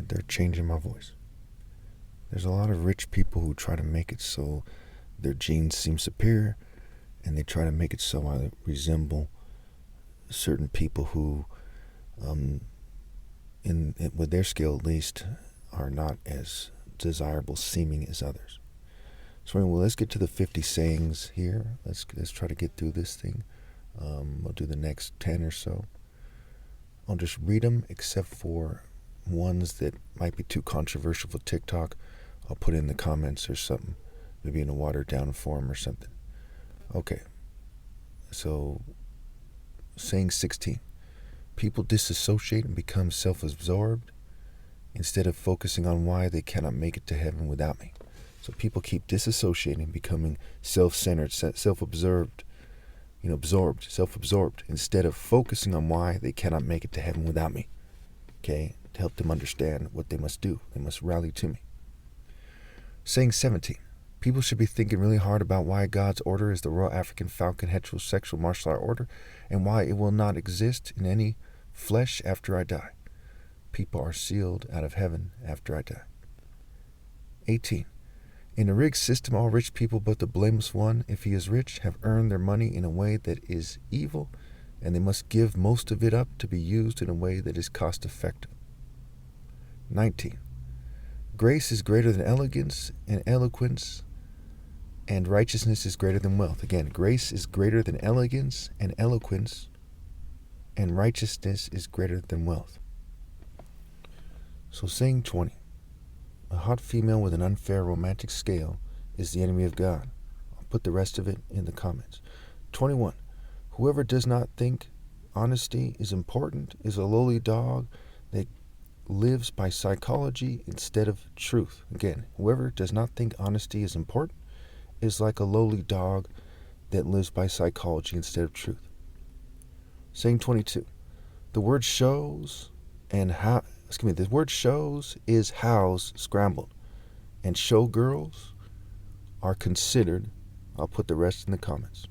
that they're changing my voice. There's a lot of rich people who try to make it so their genes seem superior, and they try to make it so I resemble certain people who, with their skill at least, are not as desirable seeming as others. So anyway, let's get to the 50 sayings here. Let's try to get through this thing. We'll do the next 10 or so. I'll just read them, except for ones that might be too controversial for TikTok. I'll put in the comments or something, maybe in a watered down form or something. Okay, so saying 16. People disassociate and become self-absorbed instead of focusing on why they cannot make it to heaven without me. So people keep disassociating, becoming self-centered, self-absorbed, self-absorbed, instead of focusing on why they cannot make it to heaven without me. Okay, to help them understand what they must do. They must rally to me. Saying 17. People should be thinking really hard about why God's order is the Royal African Falcon heterosexual martial art order, and why it will not exist in any flesh after I die. People are sealed out of heaven after I die. 18. In a rigged system, all rich people but the blameless one, if he is rich, have earned their money in a way that is evil, and they must give most of it up to be used in a way that is cost-effective. 19. Grace is greater than elegance, and eloquence and righteousness is greater than wealth. Again, grace is greater than elegance, and eloquence and righteousness is greater than wealth. So saying 20. A hot female with an unfair romantic scale is the enemy of God. I'll put the rest of it in the comments. 21. Whoever does not think honesty is important is a lowly dog that lives by psychology instead of truth. Again, whoever does not think honesty is important is like a lowly dog that lives by psychology instead of truth. Saying 22. The word shows the word shows is house scrambled, and showgirls are considered. I'll put the rest in the comments.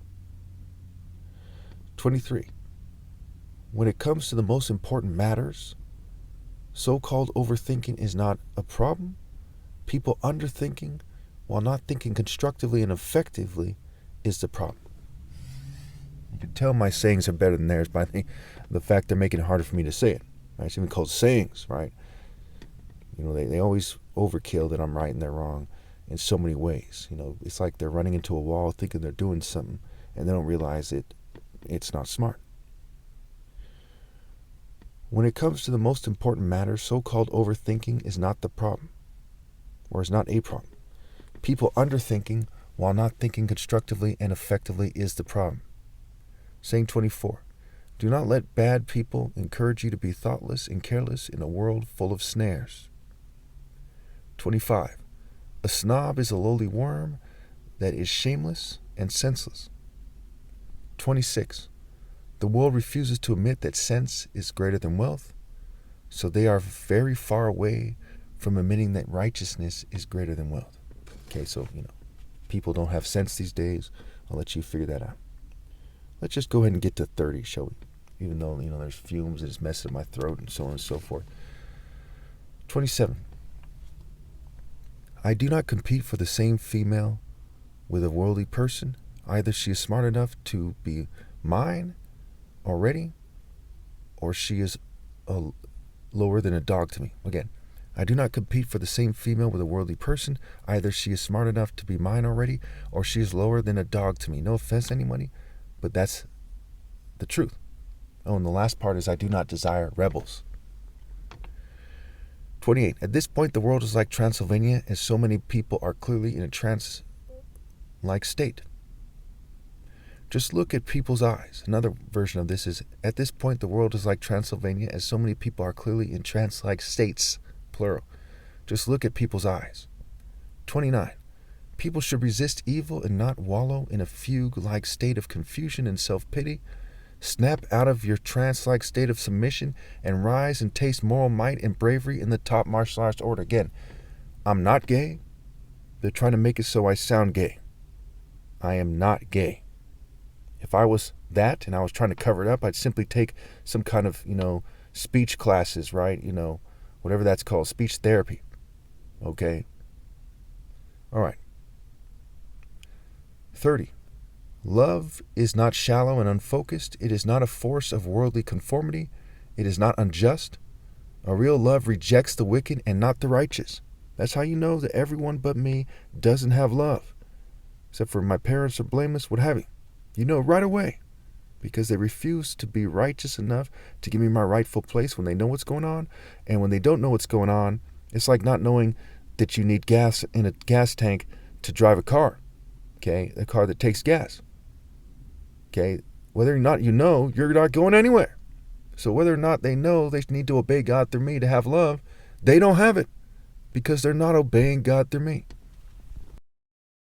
23. When it comes to the most important matters, so-called overthinking is not a problem. People underthinking while not thinking constructively and effectively is the problem. You can tell my sayings are better than theirs by the fact they're making it harder for me to say it. Right? It's even called sayings, right? They always overkill that I'm right and they're wrong in so many ways. It's like they're running into a wall thinking they're doing something, and they don't realize it's not smart. When it comes to the most important matters, so-called overthinking is not the problem, or is not a problem. People underthinking while not thinking constructively and effectively is the problem. Saying 24. Do not let bad people encourage you to be thoughtless and careless in a world full of snares. 25. A snob is a lowly worm that is shameless and senseless. 26. The world refuses to admit that sense is greater than wealth, so they are very far away from admitting that righteousness is greater than wealth. Okay, so, people don't have sense these days. I'll let you figure that out. Let's just go ahead and get to 30, shall we? Even though, there's fumes and it's messing up my throat and so on and so forth. 27. I do not compete for the same female with a worldly person. Either she is smart enough to be mine already, or she is lower than a dog to me. Again, I do not compete for the same female with a worldly person. Either she is smart enough to be mine already, or she is lower than a dog to me. No offense to anybody, but that's the truth. Oh, and the last part is I do not desire rebels. 28. At this point, the world is like Transylvania, as so many people are clearly in a trance-like state. Just look at people's eyes. Another version of this is, at this point, the world is like Transylvania, as so many people are clearly in trance-like states, plural. Just look at people's eyes. 29. People should resist evil and not wallow in a fugue-like state of confusion and self-pity. Snap out of your trance-like state of submission and rise and taste moral might and bravery in the top martial arts order. Again, I'm not gay. They're trying to make it so I sound gay. I am not gay. If I was that and I was trying to cover it up, I'd simply take some kind of, speech classes, right? whatever that's called, speech therapy. Okay? All right. 30. Love is not shallow and unfocused. It is not a force of worldly conformity. It is not unjust. A real love rejects the wicked and not the righteous. That's how you know that everyone but me doesn't have love. Except for my parents are blameless, what have you. You know right away. Because they refuse to be righteous enough to give me my rightful place when they know what's going on. And when they don't know what's going on, it's like not knowing that you need gas in a gas tank to drive a car. Okay? A car that takes gas. Okay? Whether or not you know, you're not going anywhere. So whether or not they know they need to obey God through me to have love, they don't have it. Because they're not obeying God through me.